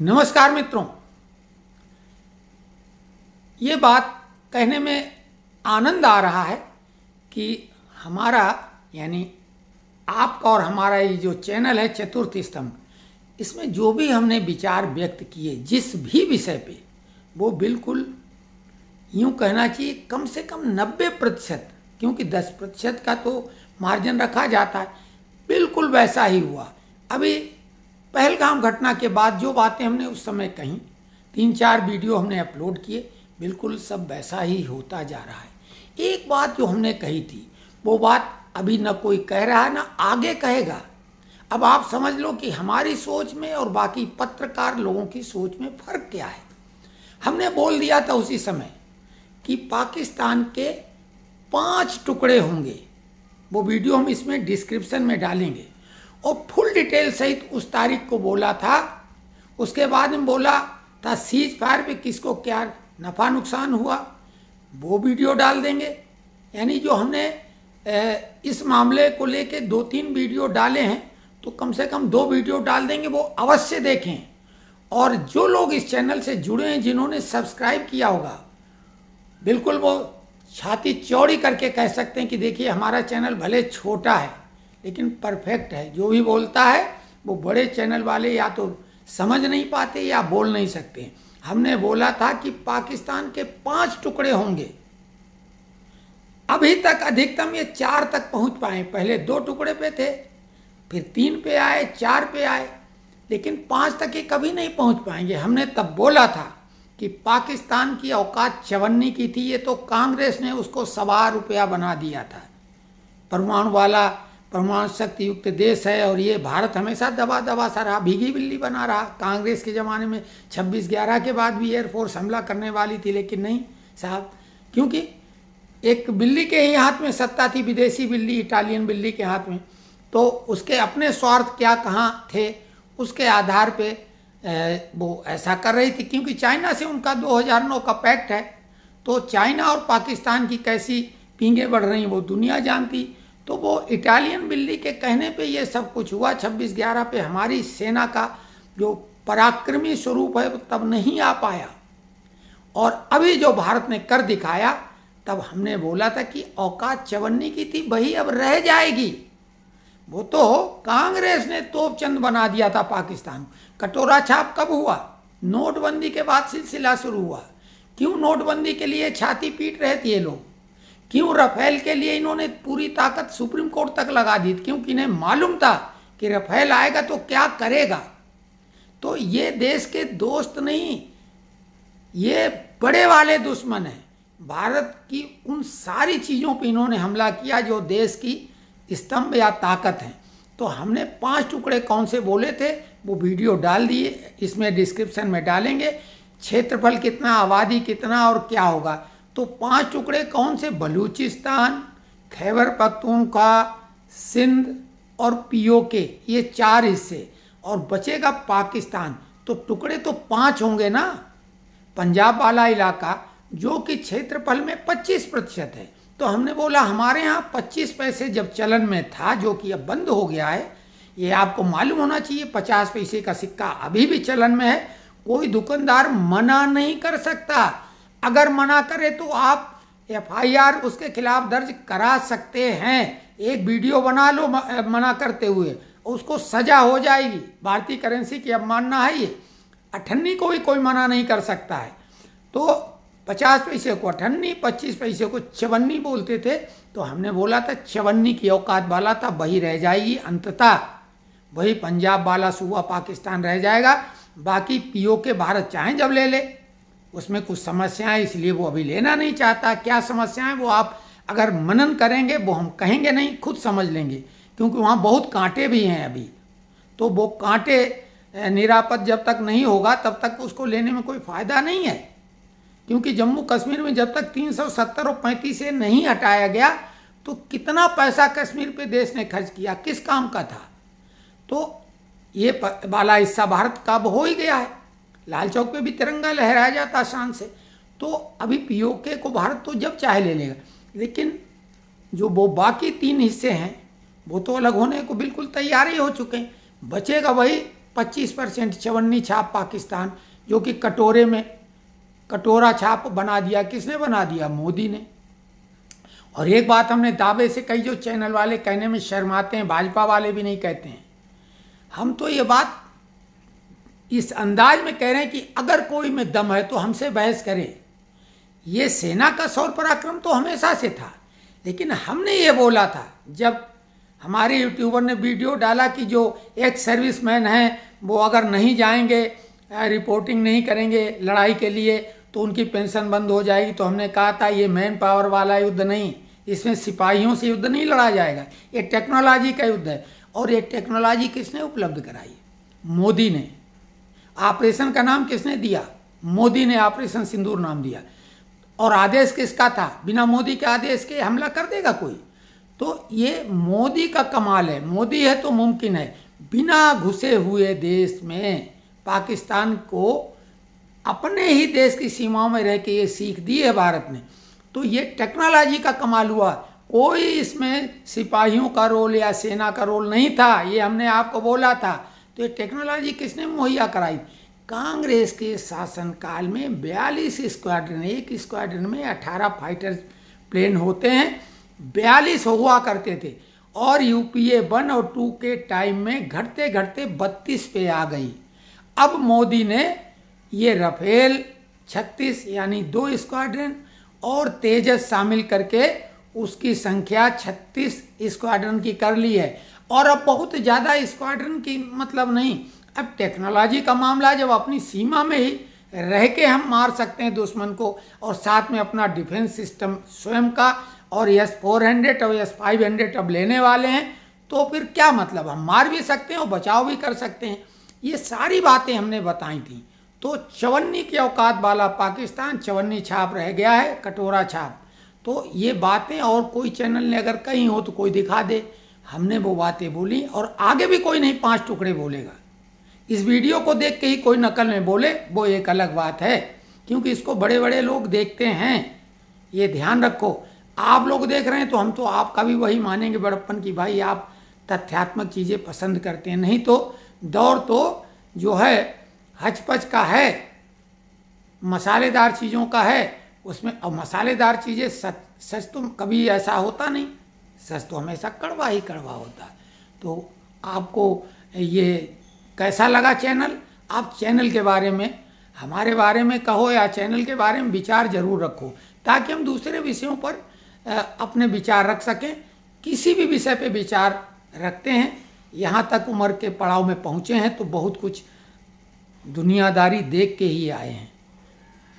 नमस्कार मित्रों, ये बात कहने में आनंद आ रहा है कि हमारा यानी आपका और हमारा ये जो चैनल है चतुर्थ स्तंभ, इसमें जो भी हमने विचार व्यक्त किए जिस भी विषय पे, वो बिल्कुल यूँ कहना चाहिए कम से कम 90%, क्योंकि 10% का तो मार्जिन रखा जाता है, बिल्कुल वैसा ही हुआ। अभी पहलगाम घटना के बाद जो बातें हमने उस समय कहीं 3-4 वीडियो हमने अपलोड किए, बिल्कुल सब वैसा ही होता जा रहा है। एक बात जो हमने कही थी वो बात अभी न कोई कह रहा है न आगे कहेगा। अब आप समझ लो कि हमारी सोच में और बाकी पत्रकार लोगों की सोच में फर्क क्या है। हमने बोल दिया था उसी समय कि पाकिस्तान के 5 टुकड़े होंगे, वो वीडियो हम इसमें डिस्क्रिप्शन में डालेंगे, और फुल डिटेल सहित उस तारीख को बोला था। उसके बाद में बोला था सीज फायर पे किसको क्या नफ़ा नुकसान हुआ, वो वीडियो डाल देंगे। यानी जो हमने इस मामले को लेके 2-3 वीडियो डाले हैं, तो कम से कम 2 वीडियो डाल देंगे, वो अवश्य देखें। और जो लोग इस चैनल से जुड़े हैं, जिन्होंने सब्सक्राइब किया होगा, बिल्कुल वो छाती चौड़ी करके कह सकते हैं कि देखिए हमारा चैनल भले छोटा है लेकिन परफेक्ट है। जो भी बोलता है वो बड़े चैनल वाले या तो समझ नहीं पाते या बोल नहीं सकते। हमने बोला था कि पाकिस्तान के 5 टुकड़े होंगे। अभी तक अधिकतम ये 4 तक पहुंच पाए। पहले 2 टुकड़े पे थे, फिर 3 पे आए, 4 पे आए, लेकिन 5 तक ये कभी नहीं पहुंच पाएंगे। हमने तब बोला था कि पाकिस्तान की औकात 54 की थी, ये तो कांग्रेस ने उसको ₹1.25 बना दिया था। परमाणु शक्ति युक्त देश है और ये भारत हमेशा दबा दबा सा रहा, भीगी बिल्ली बना रहा। कांग्रेस के ज़माने में 26/11 के बाद भी एयरफोर्स हमला करने वाली थी, लेकिन नहीं साहब, क्योंकि एक बिल्ली के ही हाथ में सत्ता थी, विदेशी बिल्ली, इटालियन बिल्ली के हाथ में। तो उसके अपने स्वार्थ क्या कहाँ थे, उसके आधार पे वो ऐसा कर रही थी। क्योंकि चाइना से उनका 2009 का पैक्ट है, तो चाइना और पाकिस्तान की कैसी पींगे बढ़ रही वो दुनिया जानती। तो वो इटालियन बिल्ली के कहने पे ये सब कुछ हुआ। 26/11 पे हमारी सेना का जो पराक्रमी स्वरूप है वो तब नहीं आ पाया, और अभी जो भारत ने कर दिखाया, तब हमने बोला था कि औकात 54 की थी, वही अब रह जाएगी। वो तो कांग्रेस ने तोपचंद बना दिया था पाकिस्तान। कटोरा छाप कब हुआ? नोटबंदी के बाद सिलसिला शुरू हुआ। क्यों नोटबंदी के लिए छाती पीट रहे थे ये लोग? क्यों रफेल के लिए इन्होंने पूरी ताकत सुप्रीम कोर्ट तक लगा दी? क्योंकि इन्हें मालूम था कि रफेल आएगा तो क्या करेगा। तो ये देश के दोस्त नहीं, ये बड़े वाले दुश्मन हैं। भारत की उन सारी चीज़ों पर इन्होंने हमला किया जो देश की स्तंभ या ताकत है। तो हमने 5 टुकड़े कौन से बोले थे वो वीडियो डाल दिए, इसमें डिस्क्रिप्शन में डालेंगे। क्षेत्रफल कितना, आबादी कितना और क्या होगा। तो 5 टुकड़े कौन से? बलूचिस्तान, खैबर पख्तूनख्वा, सिंध और पीओके, ये 4 हिस्से, और बचेगा पाकिस्तान। तो टुकड़े तो 5 होंगे ना। पंजाब वाला इलाका जो कि क्षेत्रफल में 25% है। तो हमने बोला हमारे यहाँ 25 पैसे जब चलन में था, जो कि अब बंद हो गया है, ये आपको मालूम होना चाहिए। 50 पैसे का सिक्का अभी भी चलन में है। कोई दुकानदार मना नहीं कर सकता। अगर मना करे तो आप FIR उसके खिलाफ दर्ज करा सकते हैं। एक वीडियो बना लो मना करते हुए, उसको सजा हो जाएगी। भारतीय करेंसी की अवमानना है ये। 58 को भी कोई मना नहीं कर सकता है। तो 50 पैसे को 58, 25 पैसे को 54 बोलते थे। तो हमने बोला था 54 की औकात वाला था, वही रह जाएगी अंततः। वही पंजाब वाला सूबा पाकिस्तान रह जाएगा। बाकी POK भारत चाहे जब ले ले, उसमें कुछ समस्याएं, इसलिए वो अभी लेना नहीं चाहता। क्या समस्याएं वो आप अगर मनन करेंगे, वो हम कहेंगे नहीं, खुद समझ लेंगे। क्योंकि वहाँ बहुत कांटे भी हैं अभी। तो वो कांटे निरापद जब तक नहीं होगा तब तक उसको लेने में कोई फ़ायदा नहीं है। क्योंकि जम्मू कश्मीर में जब तक 370 और 35 से नहीं हटाया गया, तो कितना पैसा कश्मीर पे देश ने खर्च किया, किस काम का था। तो ये वाला हिस्सा भारत का अब हो ही गया है। लाल चौक पे भी तिरंगा लहराया जाता शान से। तो अभी POK को भारत तो जब चाहे ले लेगा, लेकिन जो वो बाकी 3 हिस्से हैं वो तो अलग होने को बिल्कुल तैयार ही हो चुके हैं। बचेगा वही 25% चवन्नी छाप पाकिस्तान, जो कि कटोरे में कटोरा छाप बना दिया। किसने बना दिया? मोदी ने। और एक बात हमने दावे से कही, जो चैनल वाले कहने में शर्माते हैं, भाजपा वाले भी नहीं कहते हैं, हम तो ये बात इस अंदाज में कह रहे हैं कि अगर कोई में दम है तो हमसे बहस करे। ये सेना का शौर्य पराक्रम तो हमेशा से था, लेकिन हमने ये बोला था जब हमारे यूट्यूबर ने वीडियो डाला कि जो एक सर्विसमैन हैं वो अगर नहीं जाएंगे, रिपोर्टिंग नहीं करेंगे लड़ाई के लिए तो उनकी पेंशन बंद हो जाएगी। तो हमने कहा था ये मैन पावर वाला युद्ध नहीं, इसमें सिपाहियों से युद्ध नहीं लड़ा जाएगा, ये टेक्नोलॉजी का युद्ध है। और ये टेक्नोलॉजी किसने उपलब्ध कराई? मोदी ने। ऑपरेशन का नाम किसने दिया? मोदी ने ऑपरेशन सिंदूर नाम दिया। और आदेश किसका था? बिना मोदी के आदेश के हमला कर देगा कोई? तो ये मोदी का कमाल है। मोदी है तो मुमकिन है। बिना घुसे हुए देश में पाकिस्तान को अपने ही देश की सीमाओं में रह के ये सीख दी है भारत ने। तो ये टेक्नोलॉजी का कमाल हुआ। कोई इसमें सिपाहियों का रोल या सेना का रोल नहीं था, ये हमने आपको बोला था। तो ये टेक्नोलॉजी किसने मुहैया कराई? कांग्रेस के शासनकाल में 42 स्क्वाड्रन, एक स्क्वाड्रन में 18 फाइटर प्लेन होते हैं, 42 हुआ करते थे। और यूपीए 1 और 2 के टाइम में घटते घटते 32 पे आ गई। अब मोदी ने ये रफेल 36 यानी 2 स्क्वाड्रन और तेजस शामिल करके उसकी संख्या 36 स्क्वाड्रन की कर ली है। और अब बहुत ज़्यादा स्क्वाड्रन की मतलब नहीं, अब टेक्नोलॉजी का मामला, जब अपनी सीमा में ही रह के हम मार सकते हैं दुश्मन को, और साथ में अपना डिफेंस सिस्टम स्वयं का, और S-400 और S-500 अब लेने वाले हैं, तो फिर क्या मतलब? हम मार भी सकते हैं और बचाव भी कर सकते हैं। ये सारी बातें हमने बताई थी। तो चवन्नी की औकात वाला पाकिस्तान चवन्नी छाप रह गया है, कटोरा छाप। तो ये बातें और कोई चैनल ने अगर कहीं हो तो कोई दिखा दे। हमने वो बातें बोली और आगे भी कोई नहीं 5 टुकड़े बोलेगा। इस वीडियो को देख के ही कोई नकल में बोले वो एक अलग बात है, क्योंकि इसको बड़े बड़े लोग देखते हैं, ये ध्यान रखो। आप लोग देख रहे हैं तो हम तो आपका भी वही मानेंगे बड़प्पन की भाई आप तथ्यात्मक चीज़ें पसंद करते हैं। नहीं तो दौर तो जो है हचपच का है, मसालेदार चीज़ों का है उसमें। और मसालेदार चीज़ें सच तो कभी ऐसा होता नहीं, सच तो हमेशा कड़वा ही कड़वा होता है। तो आपको ये कैसा लगा चैनल? आप चैनल के बारे में, हमारे बारे में कहो या चैनल के बारे में विचार जरूर रखो, ताकि हम दूसरे विषयों पर अपने विचार रख सकें। किसी भी विषय पे विचार रखते हैं, यहाँ तक उम्र के पड़ाव में पहुँचे हैं तो बहुत कुछ दुनियादारी देख के ही आए हैं।